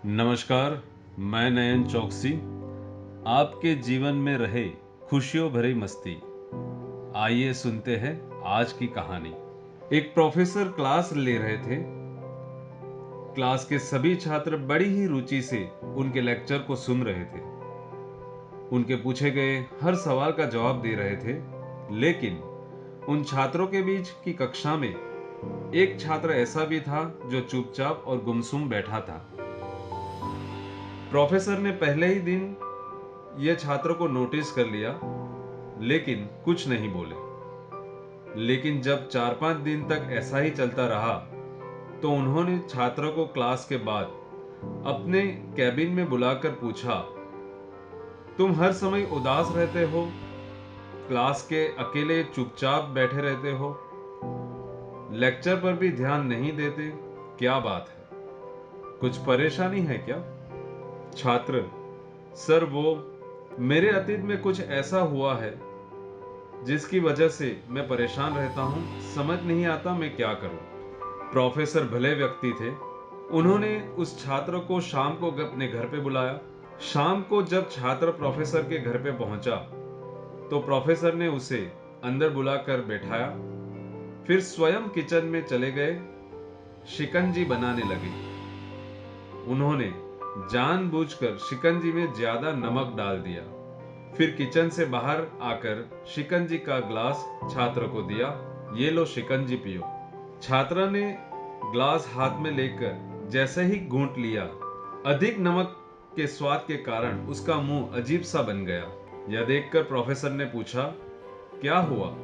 नमस्कार, मैं नयन चौकसी आपके जीवन में रहे खुशियों भरी मस्ती। आइए सुनते हैं आज की कहानी। एक प्रोफेसर क्लास ले रहे थे। क्लास के सभी छात्र बड़ी ही रुचि से उनके लेक्चर को सुन रहे थे। उनके पूछे गए हर सवाल का जवाब दे रहे थे, लेकिन उन छात्रों के बीच की कक्षा में एक छात्र ऐसा भी था जो चुपचाप और गुमसुम बैठा था। प्रोफेसर ने पहले ही दिन यह छात्र को नोटिस कर लिया, लेकिन कुछ नहीं बोले। लेकिन जब 4-5 दिन तक ऐसा ही चलता रहा, तो उन्होंने छात्र को क्लास के बाद अपने कैबिन में बुलाकर पूछा, तुम हर समय उदास रहते हो, क्लास के अकेले चुपचाप बैठे रहते हो, लेक्चर पर भी ध्यान नहीं देते, क्या बात है? कुछ परेशानी है क्या? छात्र: सर, वो मेरे अतीत में कुछ ऐसा हुआ है जिसकी वजह से मैं परेशान रहता हूं, समझ नहीं आता मैं क्या करूं। प्रोफेसर भले व्यक्ति थे। उन्होंने उस छात्र को शाम को अपने घर पे बुलाया। शाम को जब छात्र प्रोफेसर के घर पे पहुंचा, तो प्रोफेसर ने उसे अंदर बुलाकर बैठाया। फिर स्वयं किचन में चले गए, शिकंजी बनाने लगे। उन्होंने जानबूझकर शिकंजी में ज्यादा नमक डाल दिया। फिर किचन से बाहर आकर शिकंजी का ग्लास छात्र को दिया, ये लो शिकंजी पियो। छात्र ने ग्लास हाथ में लेकर जैसे ही घूंट लिया, अधिक नमक के स्वाद के कारण उसका मुंह अजीब सा बन गया। यह देखकर प्रोफेसर ने पूछा, क्या हुआ?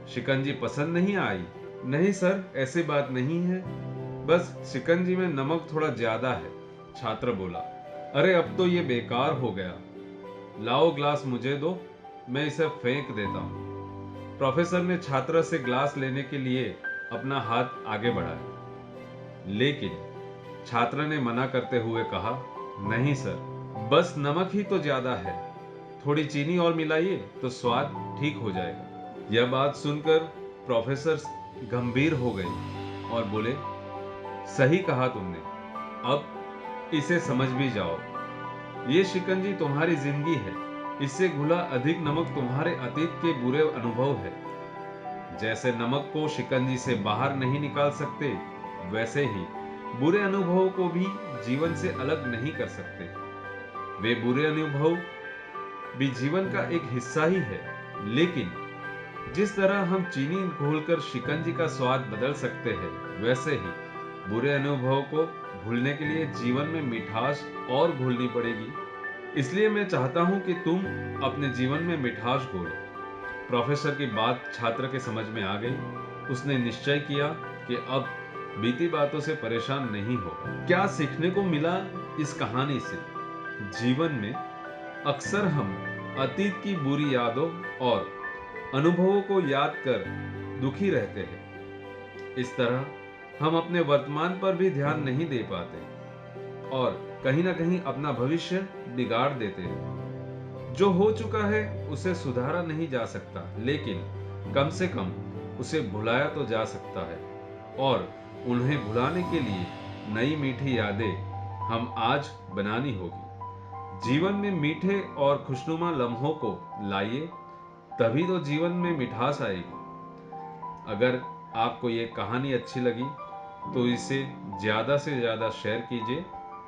शिकंजी पसंद नहीं आई? नहीं सर, ऐसी बात नहीं है, बस शिकंजी में नमक थोड़ा ज्यादा है। छात्र बोला, अरे अब तो ये बेकार हो गया, लाओ ग्लास मुझे दो, मैं इसे फेंक देता हूं। प्रोफेसर ने छात्र से ग्लास लेने के लिए अपना हाथ आगे बढ़ाया, लेकिन छात्र ने मना करते हुए कहा, नहीं सर, बस नमक ही तो ज्यादा है, थोड़ी चीनी और मिलाइए तो स्वाद ठीक हो जाएगा। यह बात सुनकर प्रोफेसर गंभीर हो गए और बोले, सही कहा तुमने, अब इसे समझ भी जाओ। ये शिकंजी तुम्हारी जिंदगी है, इससे घुला अधिक नमक तुम्हारे अतीत के बुरे अनुभव है। जैसे नमक को शिकंजी से बाहर नहीं निकाल सकते, वैसे ही बुरे अनुभवों को भी जीवन से अलग नहीं कर सकते। वे बुरे अनुभव भी जीवन का एक हिस्सा ही है, लेकिन जिस तरह हम चीनी घोलकर शिकंजी का स्वाद बदल सकते हैं, वैसे ही बुरे अनुभवों को भूलने के लिए जीवन में मिठास और घोलनी पड़ेगी। इसलिए मैं चाहता हूं कि तुम अपने जीवन में मिठास घोलो। प्रोफेसर की बात छात्र के समझ में आ गई। उसने निश्चय किया कि अब बीती बातों से परेशान नहीं होगा। क्या सीखने को मिला इस कहानी से? जीवन में अक्सर हम अतीत की बुरी यादों और अनुभवों को याद कर दुखी रहते हैं। इस तरह हम अपने वर्तमान पर भी ध्यान नहीं दे पाते और कहीं ना कहीं अपना भविष्य बिगाड़ देते हैं। जो हो चुका है उसे सुधारा नहीं जा सकता, लेकिन कम से कम उसे भुलाया तो जा सकता है, और उन्हें भुलाने के लिए नई मीठी यादें हम आज बनानी होगी। जीवन में मीठे और खुशनुमा लम्हों को लाइए, तभी तो जीवन में मिठास आएगी। अगर आपको ये कहानी अच्छी लगी तो इसे ज्यादा से ज्यादा शेयर कीजिए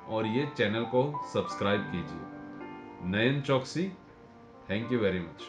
और ये चैनल को सब्सक्राइब कीजिए। नयन चौकसी, थैंक यू वेरी मच।